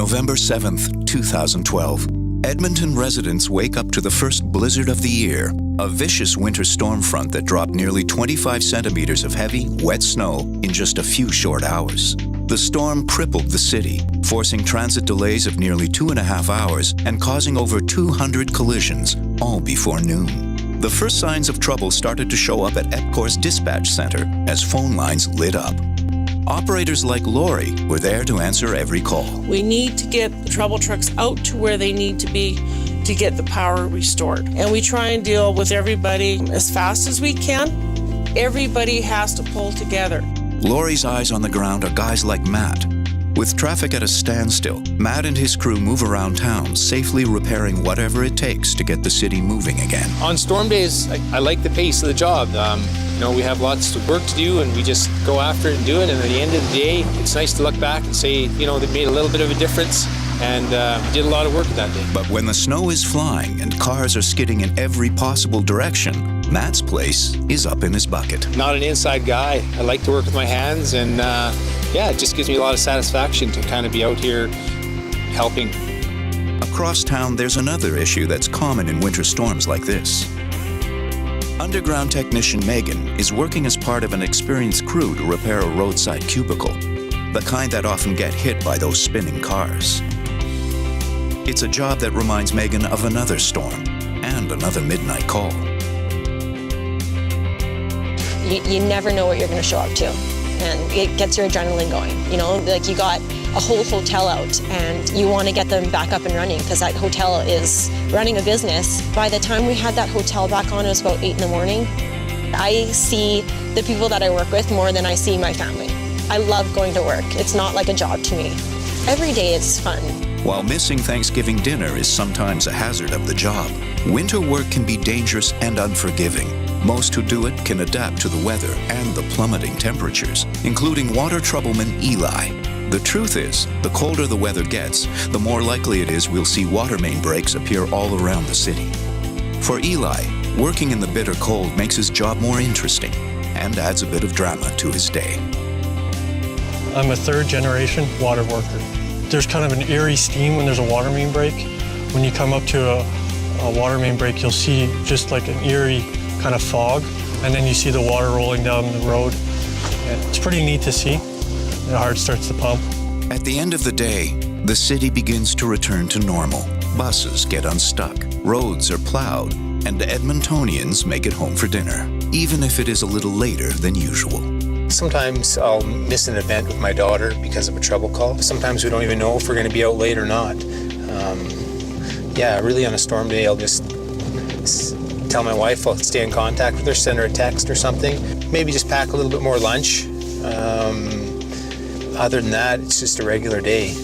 November 7th, 2012. Edmonton residents wake up to the first blizzard of the year, a vicious winter storm front that dropped nearly 25 centimeters of heavy, wet snow in just a few short hours. The storm crippled the city, forcing transit delays of nearly 2.5 hours and causing over 200 collisions, all before noon. The first signs of trouble started to show up at EPCOR's dispatch center as phone lines lit up. Operators like Lori were there to answer every call. We need to get the trouble trucks out to where they need to be to get the power restored. And we try and deal with everybody as fast as we can. Everybody has to pull together. Lori's eyes on the ground are guys like Matt. With traffic at a standstill, Matt and his crew move around town, safely repairing whatever it takes to get the city moving again. On storm days, I like the pace of the job. We have lots of work to do and we just go after it and do it. And at the end of the day, it's nice to look back and say, they made a little bit of a difference and we did a lot of work that day. But when the snow is flying and cars are skidding in every possible direction, Matt's place is up in his bucket. Not an inside guy. I like to work with my hands and it just gives me a lot of satisfaction to kind of be out here helping. Across town, there's another issue that's common in winter storms like this. Underground technician Megan is working as part of an experienced crew to repair a roadside cubicle, the kind that often get hit by those spinning cars. It's a job that reminds Megan of another storm and another midnight call. You never know what you're going to show up to, and it gets your adrenaline going. You got a whole hotel out and you want to get them back up and running because that hotel is running a business. By the time we had that hotel back on, it was about 8 in the morning. I see the people that I work with more than I see my family. I love going to work. It's not like a job to me. Every day it's fun. While missing Thanksgiving dinner is sometimes a hazard of the job, winter work can be dangerous and unforgiving. Most who do it can adapt to the weather and the plummeting temperatures, including water troubleman Eli. The truth is, the colder the weather gets, the more likely it is we'll see water main breaks appear all around the city. For Eli, working in the bitter cold makes his job more interesting and adds a bit of drama to his day. I'm a third-generation water worker. There's kind of an eerie steam when there's a water main break. When you come up to a water main break, you'll see just like an eerie kind of fog, and then you see the water rolling down the road. And it's pretty neat to see. The heart starts to pump. At the end of the day, the city begins to return to normal. Buses get unstuck, roads are plowed, and Edmontonians make it home for dinner, even if it is a little later than usual. Sometimes I'll miss an event with my daughter because of a trouble call. Sometimes we don't even know if we're going to be out late or not. Really on a storm day, I'll just tell my wife I'll stay in contact with her, send her a text or something. Maybe just pack a little bit more lunch. Other than that, it's just a regular day.